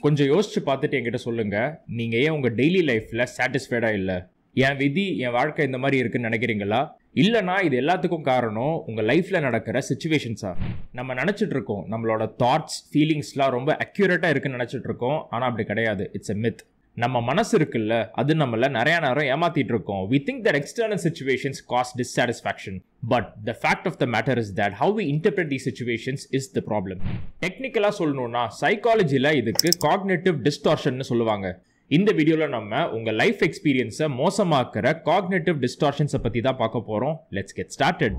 கொஞ்சம் யோசிச்சு பார்த்துட்டு என்கிட்ட சொல்லுங்க, நீங்க ஏன் உங்க டெய்லி லைஃப்ல சாட்டிஸ்ஃபைடா இல்ல? என் விதி என் வாழ்க்கை இந்த மாதிரி இருக்குன்னு நினைக்கிறீங்களா? இல்லைனா இது எல்லாத்துக்கும் காரணம் உங்க லைஃப்ல நடக்கிற சிச்சுவேஷன்ஸா? நம்ம நினைச்சிட்டு இருக்கோம் நம்மளோட தாட்ஸ் ஃபீலிங்ஸ்லாம் ரொம்ப அக்யூரேட்டா இருக்குன்னு நினைச்சிட்டு இருக்கோம். ஆனா அப்படி கிடையாது. It's a myth. நம்ம மனசு இருக்குல்ல, அது நம்மள நிறைய நேரம் ஏமாத்திட்டு இருக்கோம். We think that external situations cause dissatisfaction. But the fact of the matter is that how we interpret these situations is the problem. டெக்னிக்கலா சொல்லணும்னா சைக்காலஜில இதுக்கு காக்னிட்டிவ் டிஸ்டார்ஷன் சொல்லுவாங்க. இந்த வீடியோல நம்ம உங்க லைஃப் எக்ஸ்பீரியன்ஸை மோசமாக்குற காக்னிட்டிவ் டிஸ்டார்ஷன்ஸை பத்தி தான் பார்க்க போறோம். Let's get started.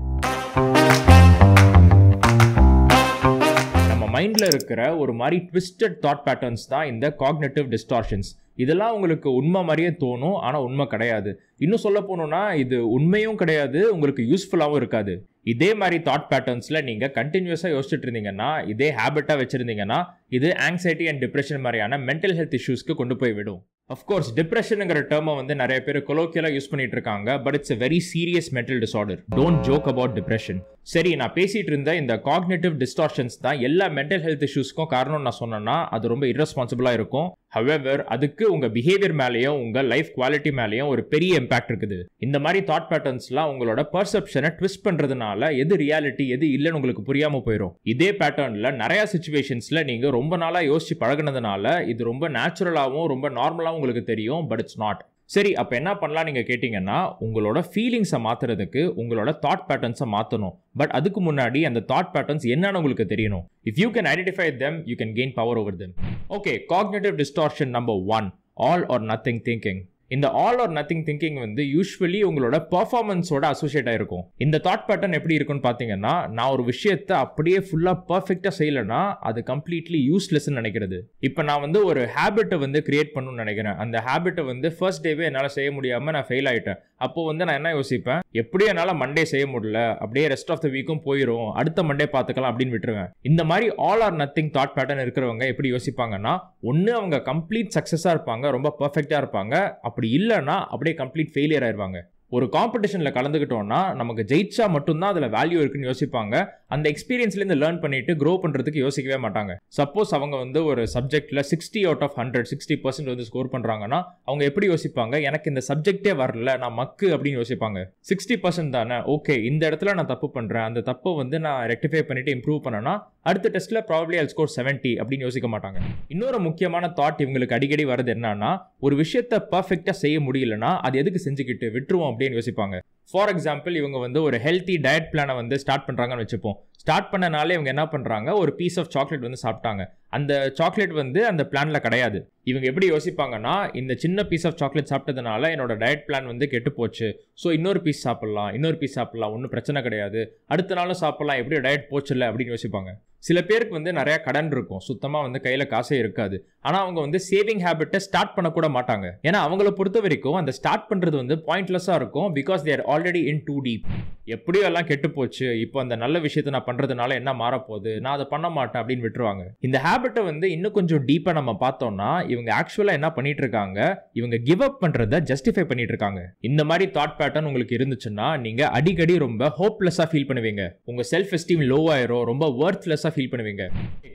நம்ம மைண்ட்ல இருக்கிற ஒரு மாதிரி ட்விஸ்டட் தாட் பேட்டர்ன்ஸ் தான் இந்த காக்னிட்டிவ் டிஸ்டார்ஷன்ஸ். இதெல்லாம் உங்களுக்கு உண்மை மாதிரியே தோணும், ஆனால் உண்மை கிடையாது. இன்னும் சொல்ல போனோம்னா இது உண்மையும் கிடையாது, உங்களுக்கு யூஸ்ஃபுல்லாகவும் இருக்காது. இதே மாதிரி தாட் பேட்டர்ன்ஸில் நீங்கள் கண்டினியூஸாக யோசிச்சுட்டு இருந்தீங்கன்னா, இதே ஹேபிட்டாக வச்சுருந்தீங்கன்னா, இது ஆங்ஸைட்டி அண்ட் டிப்ரெஷன் மாதிரியான மென்டல் ஹெல்த் இஷ்யூஸ்க்கு கொண்டு போய் விடும். அஃப்கோர்ஸ் டிப்ரெஷனுங்கிற டேர்மை நிறைய பேர் கொலோக்கியலாக யூஸ் பண்ணிட்டு இருக்காங்க. But it's a very serious mental disorder. Don't joke about depression. சரி, நான் பேசிட்டு இருந்த இந்த காக்னிட்டிவ் டிஸ்டார்ஷன்ஸ் தான் எல்லா மென்டல் ஹெல்த் இஷ்யூஸ்க்கும் காரணம் நான் சொன்னேன்னா அது ரொம்ப irresponsible-ஆ இருக்கும். ஹவெவர் அதுக்கு உங்க பிஹேவியர் மேலேயும் உங்க லைஃப் குவாலிட்டி மேலேயும் ஒரு பெரிய இம்பாக்ட் இருக்குது. இந்த மாதிரி தாட் பேட்டர்ன்ஸ்லாம் உங்களோட பர்செப்ஷனை ட்விஸ்ட் பண்றதுனால எது ரியாலிட்டி எது இல்லைன்னு உங்களுக்கு புரியாம போயிடும். இதே பேட்டர்ன்ல நிறைய சிச்சுவேஷன்ஸ்ல நீங்க ரொம்ப நாளா யோசிச்சு பழகுனதுனால இது ரொம்ப நேச்சுரலாகவும் ரொம்ப நார்மலாகவும் உங்களுக்கு தெரியும். But it's not. சரி, அப்ப என்ன பண்ணலாம் நீங்க கேட்டீங்கன்னா, உங்களோட ஃபீலிங்ஸை மாத்துறதுக்கு உங்களோட தாட் பேட்டர்ன்ஸை மாத்தணும். பட் அதுக்கு முன்னாடி அந்த தாட் பேட்டர்ன்ஸ் என்னன்னு உங்களுக்கு தெரியணும். If you can identify them, you can gain power over them. Okay, cognitive distortion number 1, all or nothing thinking. இந்த all or nothing thinking usually உங்களோட பெர்ஃபார்மன்ஸோட அசோசியேட் ஆயிருக்கும். இந்த தாட் பேட்டர்ன் எப்படி இருக்குன்னு பார்த்தீங்கன்னா, நான் ஒரு விஷயத்தை அப்படியே ஃபுல்லாக பர்ஃபெக்டாக செய்யலைன்னா அது கம்ப்ளீட்லி யூஸ்லெஸ்ன்னு நினைக்கிறது. இப்போ நான் ஒரு ஹேபிட்டை கிரியேட் பண்ணணும்னு நினைக்கிறேன். அந்த ஹேபிட்டை ஃபர்ஸ்ட் டேவே என்னால் செய்ய முடியாமல் நான் ஃபெயில் ஆகிட்டேன். அப்போ நான் என்ன யோசிப்பேன், எப்படியும் என்னால் மண்டே செய்ய முடியல, அப்படியே ரெஸ்ட் ஆஃப் த வீக்கும் போயிடும், அடுத்த மண்டே பார்த்துக்கலாம் அப்படின்னு விட்டுருவேன். இந்த மாதிரி all or nothing thought pattern இருக்கிறவங்க எப்படி யோசிப்பாங்கன்னா, ஒன்று அவங்க கம்ப்ளீட் சக்ஸஸாக இருப்பாங்க, ரொம்ப பர்ஃபெக்டாக இருப்பாங்க. அப்படி இல்லைன்னா அப்படியே கம்ப்ளீட் ஃபெயிலியர் ஆயிருவாங்க. ஒரு காம்படிஷன்ல கலந்துக்கிட்டோம்னா நமக்கு ஜெயிச்சா மட்டும்தான் அதுல வேல்யூ இருக்குன்னு யோசிப்பாங்க. அந்த எக்ஸ்பீரியன்ஸ்லேருந்து லேர்ன் பண்ணிட்டு க்ரோ பண்றதுக்கு யோசிக்கவே மாட்டாங்க. சப்போஸ் அவங்க ஒரு சப்ஜெக்ட்ல 60 out of 100 60% ஸ்கோர் பண்றாங்கன்னா அவங்க எப்படி யோசிப்பாங்க, எனக்கு இந்த சப்ஜெக்டே வரல, நான் மக்கு அப்படின்னு யோசிப்பாங்க. 60% தானே, ஓகே இந்த இடத்துல நான் தப்பு பண்றேன், அந்த தப்பை நான் ரெக்டிஃபை பண்ணிட்டு இம்ப்ரூவ் பண்ணனா அடுத்த டெஸ்ட்ல ப்ராபப்லி I'll score 70 அப்படின்னு யோசிக்க மாட்டாங்க. இன்னொரு முக்கியமான தாட் இவங்களுக்கு அடிக்கடி வருது என்னன்னா, ஒரு விஷயத்தை பர்ஃபெக்டா செய்ய முடியலன்னா அது எதுக்கு செஞ்சுக்கிட்டு விட்டுருவோம் அப்படின்னு யோசிப்பாங்க. ஃபார் எக்ஸாம்பிள் இவங்க ஒரு ஹெல்த்தி டயட் பிளானை ஸ்டார்ட் பண்றாங்கன்னு வச்சுப்போம். ஸ்டார்ட் பண்ணனாலே இவங்க என்ன பண்றாங்க, ஒரு பீஸ் ஆஃப் சாக்லேட் சாப்பிட்டாங்க. அந்த சாக்லேட் அந்த பிளான்ல கிடையாது. இவங்க எப்படி யோசிப்பாங்கன்னா, இந்த சின்ன பீஸ் ஆஃப் சாக்லேட் சாப்பிட்டதுனால என்னோட டயட் பிளான் கெட்டு போச்சு, ஸோ இன்னொரு பீஸ் சாப்பிடலாம், ஒன்றும் பிரச்சனை கிடையாது, அடுத்த நாளும் சாப்பிடலாம், எப்படி டயட் போச்சுல்ல அப்படின்னு யோசிப்பாங்க. சில பேருக்கு நிறைய கடன் இருக்கும், சுத்தமாக கையில காசே இருக்காது. ஆனால் அவங்க சேவிங் ஹேபிட்டை ஸ்டார்ட் பண்ணக்கூட மாட்டாங்க. ஏன்னா அவங்கள பொறுத்த வரைக்கும் அந்த ஸ்டார்ட் பண்றது பாயிண்ட்லெஸ்ஸாக இருக்கும். Because they are already in too deep. எப்படியோ எல்லாம் கெட்டு போச்சு, இப்போ அந்த நல்ல விஷயத்தை நான் பண்றதுனால என்ன மாறப்போகுது, நான் அதை பண்ண மாட்டேன் அப்படின்னு விட்டுருவாங்க. இந்த ஹேபிட்டை இன்னும் கொஞ்சம் டீப்பா நம்ம பார்த்தோம்னா இவங்க ஆக்சுவலா என்ன பண்ணிட்டு இருக்காங்க, இவங்க கிவ் அப் பண்றதை ஜஸ்டிஃபை பண்ணிட்டு இருக்காங்க. இந்த மாதிரி தாட் பேட்டர்ன் உங்களுக்கு இருந்துச்சுன்னா நீங்க அடிக்கடி ரொம்ப ஹோப்லெஸ்ஸா ஃபீல் பண்ணுவீங்க. உங்க செல்ஃப் எஸ்டீம் லோ ஆயிரும், ரொம்ப வொர்த்லெஸ்ஸா ஃபீல் பண்ணுவீங்க.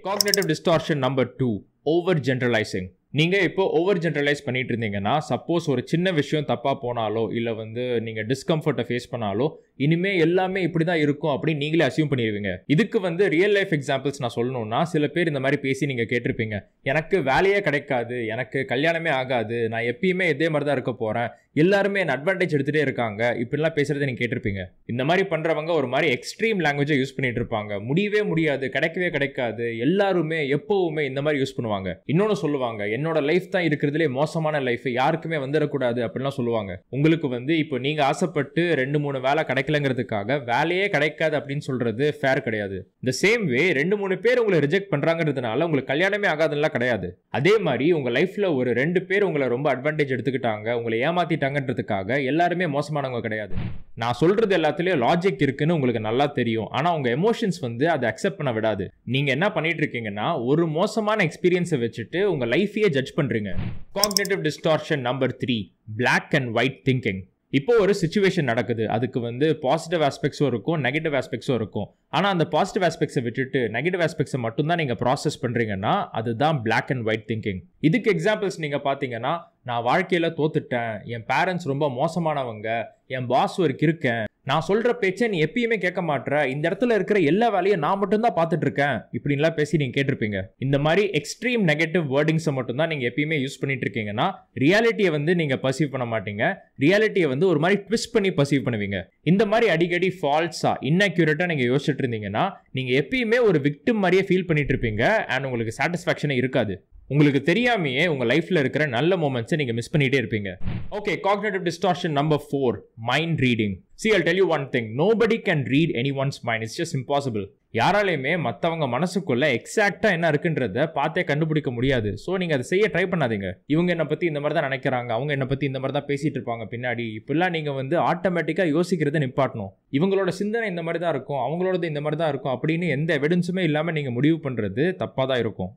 Cognitive distortion number 2, over generalising. நீங்க இப்போ ஓவர் ஜெனரலைஸ் பண்ணிட்டு இருந்தீங்கன்னா, சப்போஸ் ஒரு சின்ன விஷயம் தப்பா போனாலோ இல்ல நீங்க டிஸ்கம்ஃபர்ட்டை ஃபேஸ் பண்ணாலோ இனிமே எல்லாமே இப்படிதான் இருக்கும் அப்படின்னு நீங்களே அசியூம் பண்ணிடுவீங்க. இதுக்கு ரியல் லைஃப் எக்ஸாம்பிள்ஸ் நான் சொல்லணும்னா, சில பேர் இந்த மாதிரி பேசி நீங்க கேட்டிருப்பீங்க, எனக்கு வேலையே கிடைக்காது, எனக்கு கல்யாணமே ஆகாது, நான் எப்பயுமே இதே மாதிரி தான் இருக்க போறேன், எல்லாருமே என் அட்வான்டேஜ் எடுத்துட்டே இருக்காங்க, இப்படிலாம் பேசுறதை நீங்க கேட்டிருப்பீங்க. இந்த மாதிரி பண்றவங்க ஒரு மாதிரி எக்ஸ்ட்ரீம் லாங்குவேஜை யூஸ் பண்ணிட்டு இருப்பாங்க. முடியவே முடியாது, கிடைக்கவே கிடைக்காது, எல்லாருமே எப்பவுமே இந்த மாதிரி யூஸ் பண்ணுவாங்க. இன்னொன்னு சொல்லுவாங்க, என்னோட லைஃப் தான் இருக்கிறதுலே மோசமான லைஃப், யாருக்குமே வந்துடக்கூடாது அப்படிலாம் சொல்லுவாங்க. உங்களுக்கு இப்போ நீங்க ஆசைப்பட்டு 2-3 வேலை கிடைக்கலங்கிறதுக்காக வேலையே கிடைக்காது அப்படின்னு சொல்றது ஃபேர் கிடையாது. இந்த சேம் வே 2-3 பேர் உங்களை ரிஜெக்ட் பண்றாங்கிறதுனால உங்களுக்கு கல்யாணமே ஆகாதுலாம் கிடையாது. அதே மாதிரி உங்க லைஃப்ல ஒரு 2 பேர் உங்களை ரொம்ப அட்வான்டேஜ் எடுத்துக்கிட்டாங்க, உங்களை ஏமாத்திட்டாங்கன்றதுக்காக எல்லாருமே மோசமானவங்க கிடையாது. நான் சொல்றது எல்லாத்துலயும் லாஜிக் இருக்குன்னு உங்களுக்கு நல்லா தெரியும். ஆனா உங்க எமோஷன்ஸ் அதை அக்செப்ட் பண்ண விடாது. நீங்க என்ன பண்ணிட்டு இருக்கீங்கன்னா, ஒரு மோசமான எக்ஸ்பீரியன்ஸை வச்சுட்டு உங்க லைஃபையே ஜட்ஜ் பண்றீங்க. Cognitive distortion number 3, black and white thinking. இப்போ ஒரு சிச்சுவேஷன் நடக்குது, அதுக்கு வந்து பாசிட்டிவ் ஆஸ்பெக்ட்ஸும் இருக்கும், நெகட்டிவ் ஆஸ்பெக்ட்ஸும் இருக்கும். ஆனால் அந்த பாசிட்டிவ் ஆஸ்பெக்ட்ஸை விட்டுட்டு நெகட்டிவ் ஆஸ்பெக்ட்ஸை மட்டும்தான் நீங்கள் ப்ராசஸ் பண்ணுறீங்கன்னா அதுதான் பிளாக் அண்ட் ஒயிட் திங்கிங். இதுக்கு எக்ஸாம்பிள்ஸ் நீங்கள் பார்த்தீங்கன்னா, நான் வாழ்க்கையில் தோத்துட்டேன், என் பேரண்ட்ஸ் ரொம்ப மோசமானவங்க, என் பாஸ் ஒரு கிறுக்கன், நான் சொல்ற பேச்சை நீ எப்பயுமே கேட்க மாட்டேற, இந்த இடத்துல இருக்கிற எல்லா வேலையும் நான் மட்டும் தான் பார்த்துட்டு இருக்கேன், இப்படின்லாம் பேசி நீங்க கேட்டிருப்பீங்க. இந்த மாதிரி எக்ஸ்ட்ரீம் நெகட்டிவ் வேர்டிங்ஸை மட்டும் தான் நீங்க எப்பயுமே யூஸ் பண்ணிட்டு இருக்கீங்கன்னா ரியாலிட்டியை வந்து நீங்க பர்சீவ் பண்ண மாட்டீங்க. ரியாலிட்டியை வந்து ஒரு மாதிரி ட்விஸ்ட் பண்ணி பர்சீவ் பண்ணுவீங்க. இந்த மாதிரி அடிக்கடி ஃபால்ஸா இன்அக்யூரேட்டா நீங்க யோசிச்சுட்டு இருந்தீங்கன்னா நீங்க எப்பயுமே ஒரு விக்டிம் மாதிரியே ஃபீல் பண்ணிட்டு இருப்பீங்க. அண்ட் உங்களுக்கு சாட்டிஸ்ஃபேக்ஷனே இருக்காது. உங்களுக்கு தெரியாமையே உங்க லைஃப்ல இருக்கிற நல்ல மொமெண்ட்ஸை நீங்க மிஸ் பண்ணிட்டே இருப்பீங்க. Okay, cognitive distortion number 4, mind reading. See, I'll tell you one thing. Nobody can read anyone's mind. It's just impossible. யாராலையுமே மற்றவங்க மனசுக்குள்ள எக்ஸாக்டா என்ன இருக்குன்றத பார்த்தே கண்டுபிடிக்க முடியாது. ஸோ நீங்க அதை செய்ய ட்ரை பண்ணாதீங்க. இவங்க என்னை பத்தி இந்த மாதிரி தான் நினைக்கிறாங்க, அவங்க என்னை பத்தி இந்த மாதிரி தான் பேசிட்டு இருப்பாங்க பின்னாடி, இப்படிலாம் நீங்க வந்து ஆட்டோமேட்டிக்கா யோசிக்கிறத நிப்பாட்டணும். இவங்களோட சிந்தனை இந்த மாதிரி தான் இருக்கும், அவங்களோடது இந்த மாதிரி தான் இருக்கும் அப்படின்னு எந்த எவிடன்ஸுமே இல்லாம நீங்க முடிவு பண்றது தப்பா தான் இருக்கும்.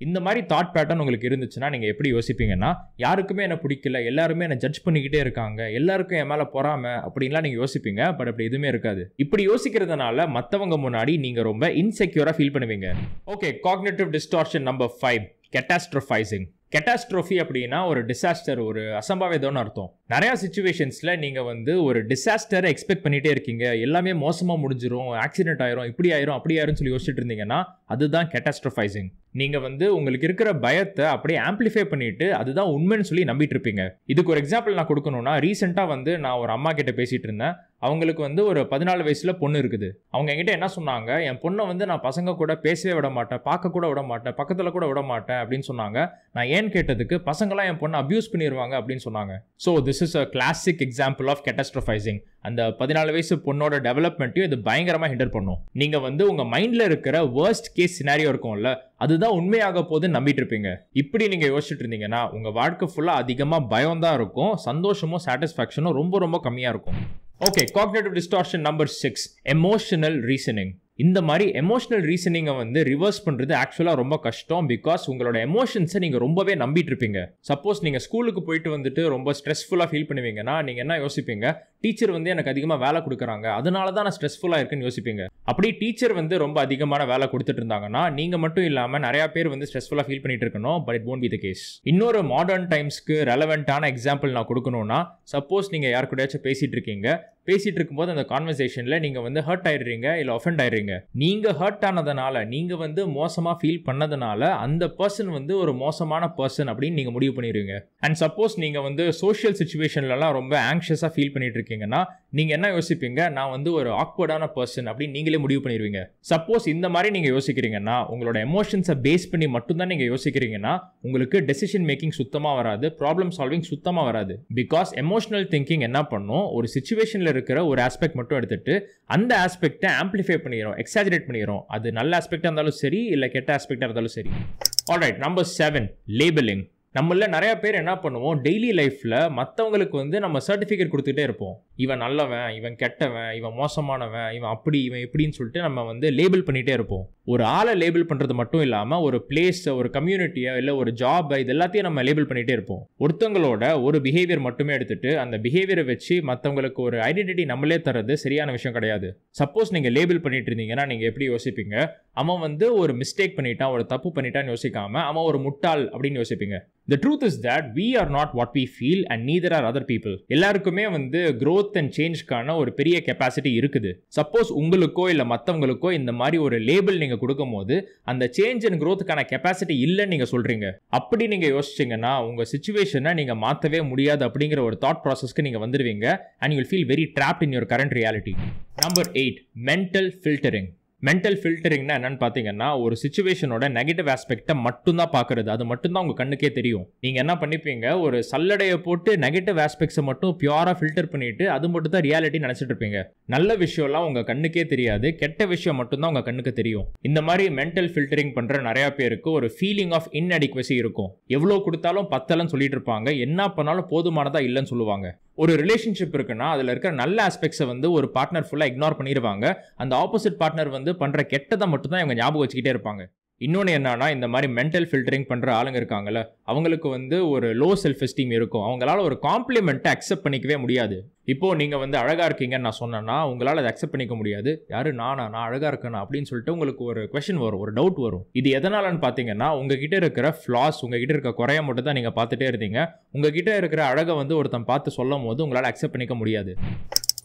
இந்த மாதிரி தாட் பேட்டர்ன் உங்களுக்கு இருந்துச்சுன்னா நீங்க எப்படி யோசிப்பீங்கன்னா, யாருக்குமே என்ன பிடிக்கல, எல்லாருமே என்ன ஜட்ஜ் பண்ணிக்கிட்டே இருக்காங்க, எல்லாருக்கும் என் மேல பொறாம அப்படின்லாம் நீங்க யோசிப்பீங்க. பட் அப்படி எதுவுமே இருக்காது. இப்படி யோசிக்கிறதுனால மத்தவங்க முன்னாடி நீங்க ரொம்ப இன்செக்யூரா ஃபீல் பண்ணுவீங்க. Okay, cognitive distortion number 5, கேட்டாஸ்ட்ரோஃபைசிங். கேட்டாஸ்ட்ரோஃபி அப்படின்னா ஒரு டிசாஸ்டர், ஒரு அசம்பாவிதம்னு அர்த்தம். நிறைய சிச்சுவேஷன்ஸ்ல நீங்க வந்து ஒரு டிசாஸ்டரை எக்ஸ்பெக்ட் பண்ணிட்டே இருக்கீங்க, எல்லாமே மோசமா முடிஞ்சிரும், ஆக்சிடென்ட் ஆயிரும், இப்படி ஆயிரும், அப்படி ஆயிரும் சொல்லி யோசிச்சுட்டு இருந்தீங்கன்னா அதுதான் கேட்டாஸ்ட்ரோஃபைசிங். நீங்க வந்து உங்களுக்கு இருக்கிற பயத்தை அப்படியே ஆம்பிளிஃபை பண்ணிட்டு அதுதான் உண்மைன்னு சொல்லி நம்பிட்டு இருப்பீங்க. இதுக்கு ஒரு எக்ஸாம்பிள் நான் கொடுக்கணும்னா, ரீசெண்டா வந்து நான் ஒரு அம்மா கிட்ட பேசிட்டு இருந்தேன். அவங்களுக்கு வந்து ஒரு 14 வயசுல பொண்ணு இருக்குது. அவங்க என்கிட்ட என்ன சொன்னாங்க, என் பொண்ணை வந்து நான் பசங்க கூட பேசவே விட மாட்டேன், பார்க்க கூட விட மாட்டேன், பக்கத்துல கூட விட மாட்டேன் அப்படின்னு சொன்னாங்க. நான் ஏன்னு கேட்டதுக்கு, பசங்களாம் என் பொண்ணை அபியூஸ் பண்ணிடுவாங்க அப்படின்னு சொன்னாங்க. So this is a classic example of catastrophising. அந்த 14 வயசு பொண்ணோட டெவலப்மெண்ட்டையும் இது பயங்கரமா ஹிண்டர் பண்ணும். நீங்க வந்து உங்க மைண்ட்ல இருக்கிற வர்ஸ்ட் கேஸ் சினாரியோ இருக்கும்ல, அதுதான் உண்மையாக போதுன்னு நம்பிட்டு இருப்பீங்க. இப்படி நீங்க யோசிச்சுட்டு இருந்தீங்கன்னா உங்க வாழ்க்கை ஃபுல்லா அதிகமா பயம் தான் இருக்கும், சந்தோஷமும் சாட்டிஸ்ஃபேக்ஷனும் ரொம்ப ரொம்ப கம்மியா இருக்கும். Okay, cognitive distortion number 6, emotional reasoning. இந்த மாதிரி எமோஷனல் ரீசனிங்கை வந்து ரிவர்ஸ் பண்ணுறது ஆக்சுவலாக ரொம்ப கஷ்டம். பிகாஸ் உங்களோட எமோஷன்ஸை நீங்கள் ரொம்பவே நம்பிட்டு இருப்பீங்க. சப்போஸ் நீங்கள் ஸ்கூலுக்கு போயிட்டு வந்துட்டு ரொம்ப ஸ்ட்ரெஸ்ஃபுல்லாக ஃபீல் பண்ணுவீங்கன்னா நீங்கள் என்ன யோசிப்பீங்க, டீச்சர் வந்து எனக்கு அதிகமாக வேலை கொடுக்குறாங்க, அதனால தான் நான் ஸ்ட்ரெஸ்ஃபுல்லாக இருக்குன்னு யோசிப்பீங்க. அப்படி டீச்சர் வந்து ரொம்ப அதிகமான வேலை கொடுத்துட்டு இருந்தாங்கன்னா நீங்கள் மட்டும் இல்லாமல் நிறையா பேர் வந்து ஸ்ட்ரெஸ்ஃபுல்லாக ஃபீல் பண்ணிட்டு இருக்கணும். But it won't be the case. இன்னொரு மாடர்ன் டைம்ஸ்க்கு ரெலவெண்ட்டான எக்ஸாம்பிள் நான் கொடுக்கணும்னா, சப்போஸ் நீங்கள் யார் கூடயாச்சும் பேசிட்டு இருக்கும்போது அந்த கான்வர்சேஷனில் நீங்கள் வந்து ஹர்ட் ஆயிடுறீங்க, இல்லை ஒஃபெண்ட் ஆயிடுறீங்க. நீங்கள் ஹர்ட் ஆனதுனால, நீங்கள் வந்து மோசமாக ஃபீல் பண்ணதுனால அந்த பர்சன் வந்து ஒரு மோசமான பர்சன் அப்படின்னு நீங்கள் முடிவு பண்ணிடுவீங்க. அண்ட் சப்போஸ் நீங்கள் வந்து சோஷியல் சுச்சுவேஷன்லலாம் ரொம்ப ஆங்ஷியஸாக ஃபீல் பண்ணிட்டு இருக்கீங்கன்னா நீங்கள் என்ன யோசிப்பீங்க, நான் வந்து ஒரு ஆக்வர்டான பர்சன் அப்படின்னு நீங்களே முடிவு பண்ணிடுவீங்க. சப்போஸ் இந்த மாதிரி நீங்கள் யோசிக்கிறீங்கன்னா, உங்களோட எமோஷன்ஸை பேஸ் பண்ணி மட்டும்தான் நீங்கள் யோசிக்கிறீங்கன்னா உங்களுக்கு டெசிஷன் மேக்கிங் சுத்தமாக வராது, ப்ராப்ளம் சால்விங் சுத்தமாக வராது. பிகாஸ் எமோஷனல் திங்கிங் என்ன பண்ணும், ஒரு சிச்சுவேஷனில் இருக்கிற ஒரு ஆஸ்பெக்ட் மட்டும் எடுத்துட்டு அந்த ஆஸ்பெக்டை ஆம்பிளிஃபை பண்ணிடும், எக்ஸாஜரேட் பண்ணிடும். அது நல்ல ஆஸ்பெக்டாக இருந்தாலும் சரி, இல்லை கெட்ட ஆஸ்பெக்டாக இருந்தாலும் சரி. Alright, number 7, labelling. நம்மள நிறைய பேர் என்ன பண்ணுவோம், டெய்லி லைஃப்ல மற்றவங்களுக்கு வந்து நம்ம சர்டிஃபிகேட் கொடுத்துட்டே இருப்போம். இவன் நல்லவன், இவன் கெட்டவன், இவன் மோசமானவன், இவன் அப்படி, இவன் இப்படின்னு சொல்லிட்டு நம்ம வந்து லேபிள் பண்ணிட்டே இருப்போம். ஒரு ஆளை லேபிள் பண்றது மட்டும் இல்லாம ஒரு பிளேஸ், ஒரு கம்யூனிட்டியை, இல்லை ஒரு ஜாப், இது எல்லாத்தையும் நம்ம லேபிள் பண்ணிட்டே இருப்போம். ஒருத்தவங்களோட ஒரு பிஹேவியர் மட்டுமே எடுத்துட்டு அந்த பிஹேவியரை வச்சு மற்றவங்களுக்கு ஒரு ஐடென்டிட்டி நம்மளே தரது சரியான விஷயம் கிடையாது. சப்போஸ் நீங்க லேபிள் பண்ணிட்டு இருந்தீங்கன்னா நீங்க எப்படி யோசிப்பீங்க, அவன் வந்து ஒரு மிஸ்டேக் பண்ணிட்டான், ஒரு தப்பு பண்ணிட்டான்னு யோசிக்காம அவன் ஒரு முட்டாள் அப்படின்னு யோசிப்பீங்க. The truth is that we are not what we feel and neither are other people. எல்லாருக்குமே வந்து growth and changeக்கான ஒரு பெரிய கெப்பாசிட்டி இருக்குது. சப்போஸ் உங்களுக்கோ இல்லை மற்றவங்களுக்கோ இந்த மாதிரி ஒரு லேபிள் நீங்க கொடுக்கும்போது அந்த சேஞ்ச் அண்ட் growthக்கான கெப்பாசிட்டி இல்லைன்னு நீங்க சொல்றீங்க. அப்படி நீங்க யோசிச்சீங்கன்னா உங்க சிச்சுவேஷனை நீங்க மாற்றவே முடியாது அப்படிங்கிற ஒரு தாட் ப்ராசஸ்க்கு நீங்க வந்துடுவீங்க. and you will feel very trapped in your current reality. Number 8, mental filtering. Mental ஃபில்டரிங்னா என்னன்னு பார்த்தீங்கன்னா, ஒரு சிச்சுவேஷனோட நெகட்டிவ் ஆஸ்பெக்டை மட்டும்தான் பார்க்கறது. அது மட்டும்தான் உங்கள் கண்ணுக்கே தெரியும். நீங்கள் என்ன பண்ணிப்பீங்க, ஒரு சல்லடையை போட்டு நெகட்டிவ் ஆஸ்பெக்ட்ஸை மட்டும் பியூராக ஃபில்டர் பண்ணிட்டு அது மட்டும் தான் ரியாலிட்டி நினச்சிட்டு இருப்பீங்க. நல்ல விஷயம்லாம் உங்கள் கண்ணுக்கே தெரியாது, கெட்ட விஷயம் மட்டும்தான் உங்கள் கண்ணுக்கு தெரியும். இந்த மாதிரி மென்டல் ஃபில்டரிங் பண்ணுற நிறையா பேருக்கு ஒரு ஃபீலிங் ஆஃப் இன்அடிக்வசி இருக்கும். எவ்வளோ கொடுத்தாலும் பத்தலன்னு சொல்லிட்டு இருப்பாங்க, என்ன பண்ணாலும் போதுமானதா இல்லைன்னு சொல்லுவாங்க. ஒரு ரிலேஷன்ஷிப் இருக்குன்னா அதில் இருக்கிற நல்ல ஆஸ்பெக்ட்ஸை வந்து ஒரு பார்ட்னர் ஃபுல்லாக இக்னோர் பண்ணிடுவாங்க. அந்த ஆப்போசிட் பார்ட்னர் வந்து பண்ணுற கெட்டதை மட்டும் தான் இவங்க ஞாபகம் வச்சுக்கிட்டே இருப்பாங்க. இன்னொன்று என்னன்னா, இந்த மாதிரி மென்டல் ஃபில்டரிங் பண்ணுற ஆளுங்க இருக்காங்கல்ல, அவங்களுக்கு வந்து ஒரு லோ செல்ஃப் எஸ்டீம் இருக்கும். அவங்களால ஒரு காம்ப்ளிமெண்ட்டை அக்செப்ட் பண்ணிக்கவே முடியாது. இப்போ நீங்கள் வந்து அழகாக இருக்கீங்கன்னு நான் சொன்னேன்னா உங்களால் அதை அக்செப்ட் பண்ணிக்க முடியாது. யாரு நான் அழகாக இருக்கேனா அப்படின்னு சொல்லிட்டு உங்களுக்கு ஒரு கொஸ்டின் வரும், ஒரு டவுட் வரும். இது எதனாலன்னு பார்த்தீங்கன்னா, உங்ககிட்ட இருக்கிற ஃப்ளாஸ், உங்ககிட்ட இருக்க குறைய மட்டும் தான் நீங்கள் பார்த்துட்டே இருந்தீங்க. உங்ககிட்ட இருக்கிற அழகை வந்து ஒருத்தன் பார்த்து சொல்லும் போது உங்களால் அக்செப்ட் பண்ணிக்க முடியாது.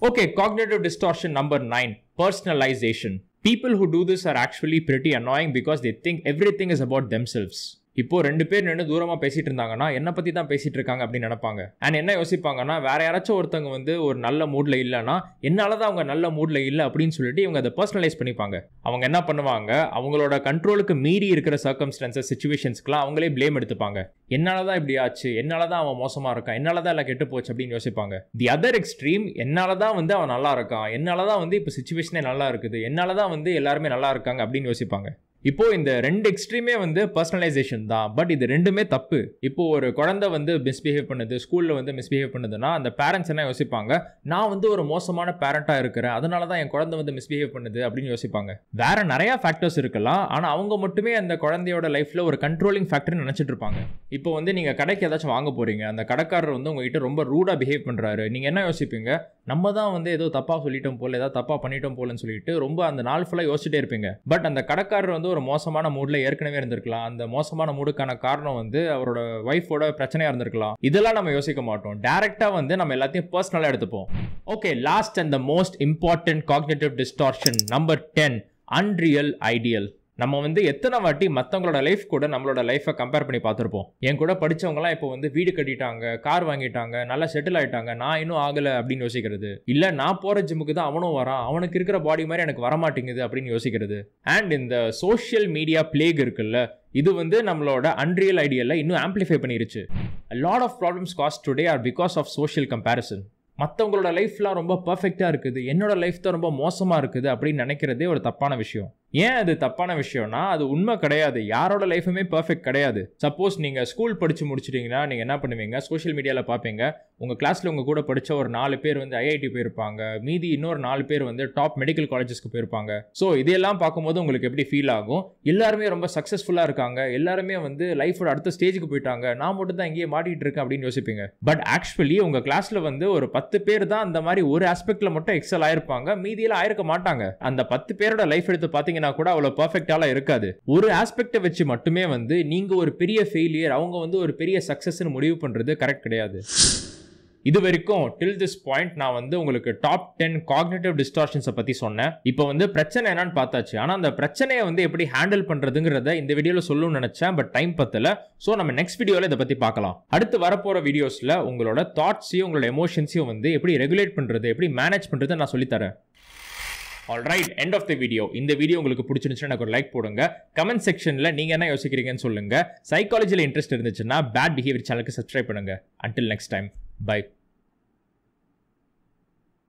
Okay, cognitive distortion number 9, personalisation. People who do this are actually pretty annoying because they think everything is about themselves. இப்போ 2 பேர் நின்று தூரமாக பேசிட்டு இருந்தாங்கன்னா என்னை பற்றி தான் பேசிட்டு இருக்காங்க அப்படின்னு நினைப்பாங்க. அண்ட் என்ன யோசிப்பாங்கன்னா, வேற யாராச்சும் ஒருத்தவங்க வந்து ஒரு நல்ல மூடில் இல்லைன்னா என்னால் தான் அவங்க நல்ல மூடில் இல்லை அப்படின்னு சொல்லிட்டு இவங்க அதை பர்சனலைஸ் பண்ணிப்பாங்க. அவங்க என்ன பண்ணுவாங்க, அவங்களோட கண்ட்ரோலுக்கு மீறி இருக்கிற சர்க்கம்ஸ்டான்சஸ், சிச்சுவேஷன்ஸ்க்குலாம் அவங்களே பிளேம் எடுத்துப்பாங்க. என்னால் தான் இப்படி ஆச்சு, என்னால் தான் அவன் மோசமாக இருக்கான், என்னால் தான் எல்லாம் கெட்டு போச்சு அப்படின்னு யோசிப்பாங்க. தி அதர் எக்ஸ்ட்ரீம், என்னால் தான் வந்து அவன் நல்லா இருக்கான், என்னால் தான் வந்து இப்போ சிச்சுவேஷனே நல்லா இருக்குது, என்னால் தான் வந்து எல்லாருமே நல்லா இருக்காங்க அப்படின்னு யோசிப்பாங்க. இப்போ இந்த 2 எக்ஸ்ட்ரீமே வந்து பர்சனலைசேஷன் தான். பட் இது ரெண்டுமே தப்பு. இப்போ ஒரு குழந்தை வந்து மிஸ்பிஹேவ் பண்ணுது, ஸ்கூலில் வந்து மிஸ்பிஹேவ் பண்ணுதுன்னா அந்த பேரண்ட்ஸ் என்ன யோசிப்பாங்க, நான் வந்து ஒரு மோசமான பேரண்டாக இருக்கிறேன், அதனால தான் என் குழந்தை வந்து மிஸ்பிஹேவ் பண்ணுது அப்படின்னு யோசிப்பாங்க. வேற நிறைய ஃபேக்டர்ஸ் இருக்கலாம், ஆனால் அவங்க மட்டுமே அந்த குழந்தையோட லைஃப்ல ஒரு கண்ட்ரோலிங் ஃபேக்டர்னு நினைச்சிட்டு இருப்பாங்க. இப்போ வந்து நீங்கள் கடைக்கு ஏதாச்சும் வாங்க போறீங்க, அந்த கடைக்காரர் வந்து உங்ககிட்ட ரொம்ப ரூடாக பிஹேவ் பண்ணுறாரு. நீங்கள் என்ன யோசிப்பீங்க, நம்ம தான் வந்து ஏதோ தப்பாக சொல்லிட்டோம் போல, ஏதாவது தப்பாக பண்ணிட்டோம் போலன்னு சொல்லிட்டு ரொம்ப அந்த நாள் ஃபுல்லாக யோசிச்சுட்டே இருப்பீங்க. பட் அந்த கடைக்காரர் வந்து ஒரு மோசமான மூட்ல ஏற்கனவே இருந்திருக்கலாம். அந்த மோசமான மூடுக்கான காரணம் வந்து அவரோட வைஃபோட பிரச்சனையா இருந்திருக்கலாம். இதெல்லாம் நம்ம யோசிக்க மாட்டோம். டைரக்டா வந்து நம்ம எல்லாத்தையும் பர்சனலா எடுத்துப்போம். Okay, last and the most important cognitive distortion number 10, unreal ideal. நம்ம வந்து எத்தனை வாட்டி மற்றவங்களோட லைஃப் கூட நம்மளோட லைஃப்பை கம்பேர் பண்ணி பார்த்துருப்போம். என் கூட படித்தவங்களாம் இப்போ வந்து வீடு கட்டிட்டாங்க, கார் வாங்கிட்டாங்க, நல்லா செட்டில் ஆகிட்டாங்க, நான் இன்னும் ஆகலை அப்படின்னு யோசிக்கிறது. இல்லை, நான் போகிற ஜிம்முக்கு தான் அவனும் வரான், அவனுக்கு இருக்கிற பாடி மாதிரி எனக்கு வரமாட்டேங்குது அப்படின்னு யோசிக்கிறது. அண்ட் இந்த சோஷியல் மீடியா பிளேக் இருக்குல்ல, இது வந்து நம்மளோட அன்ரியல் ஐடியலை இன்னும் ஆம்பிளிஃபை பண்ணிருச்சு. A lot of problems caused today are because of social comparison. மற்றவங்களோட லைஃப்லாம் ரொம்ப பர்ஃபெக்டாக இருக்குது, என்னோட லைஃப் தான் ரொம்ப மோசமாக இருக்குது அப்படின்னு நினைக்கிறதே ஒரு தப்பான விஷயம். ஏன் அது தப்பான விஷயம்னா, அது உண்மை கிடையாது. யாரோட லைஃபுமே பர்ஃபெக்ட் கிடையாது. சப்போஸ் நீங்கள் ஸ்கூல் படித்து முடிச்சிட்டிங்கன்னா நீங்கள் என்ன பண்ணுவீங்க, சோஷியல் மீடியாவில் பார்ப்பீங்க, உங்கள் கிளாஸில் உங்கள் கூட படித்த ஒரு 4 பேர் வந்து ஐஐடி போயிருப்பாங்க, மீதி இன்னொரு 4 பேர் வந்து டாப் மெடிக்கல் காலேஜஸ்க்கு போயிருப்பாங்க. ஸோ இதையெல்லாம் பார்க்கும்போது உங்களுக்கு எப்படி ஃபீல் ஆகும், எல்லாருமே ரொம்ப சக்ஸஸ்ஃபுல்லாக இருக்காங்க, எல்லாருமே வந்து லைஃபோட அடுத்த ஸ்டேஜுக்கு போயிட்டாங்க, நான் மட்டும் தான் இங்கேயே மாட்டிகிட்டு இருக்கேன் அப்படின்னு யோசிப்பீங்க. பட் ஆக்சுவலி உங்கள் கிளாஸில் வந்து ஒரு 10 பேர் தான் அந்த மாதிரி ஒரு ஆஸ்பெக்டில் மட்டும் எக்ஸல் ஆயிருப்பாங்க, மீதியெல்லாம் ஆயிருக்க மாட்டாங்க. அந்த 10 பேரோட லைஃப் எடுத்து பார்த்தீங்கன்னா கூட அவ்வளவு பர்ஃபெக்டால இருக்காது. ஒரு ஆஸ்பெக்டை வச்சு மட்டுமே வந்து நீங்க ஒரு பெரிய ஃபெயிலியர், அவங்க வந்து ஒரு பெரிய சக்சஸ்னு முடிவு பண்றது கரெக்ட் கிடையாது. இது வரைக்கும் டில் திஸ் பாயிண்ட் நான் வந்து உங்களுக்கு டாப் 10 காக்னிட்டிவ் டிஸ்டார்ஷன்ஸை பற்றி சொன்னேன். இப்போ வந்து பிரச்சனை என்னன்னு பார்த்தாச்சு. ஆனால் அந்த பிரச்சனையை வந்து எப்படி ஹேண்டில் பண்ணுறதுங்கிறத இந்த வீடியோவில் சொல்லணும்னு நினச்சேன், பட் டைம் பத்தல. ஸோ நம்ம நெக்ஸ்ட் வீடியோவில் இதை பற்றி பார்க்கலாம். அடுத்து வரப்போகிற வீடியோஸில் உங்களோட தாட்ஸையும் உங்களோட எமோஷன்ஸையும் வந்து எப்படி ரெகுலேட் பண்ணுறது, எப்படி மேனேஜ் பண்ணுறது நான் சொல்லித்தரேன். Alright, end of the video. இந்த வீடியோ உங்களுக்கு பிடிச்சிருந்துச்சுன்னா எனக்கு ஒரு லைக் போடுங்க. கமெண்ட் செக்ஷனில் நீங்கள் என்ன யோசிக்கிறீங்கன்னு சொல்லுங்கள். சைக்காலஜியில் இன்ட்ரெஸ்ட் இருந்துச்சுன்னா பேட் பிஹேவியர் சேனலுக்கு சப்ஸ்கிரைப் பண்ணுங்கள். Until next time, by.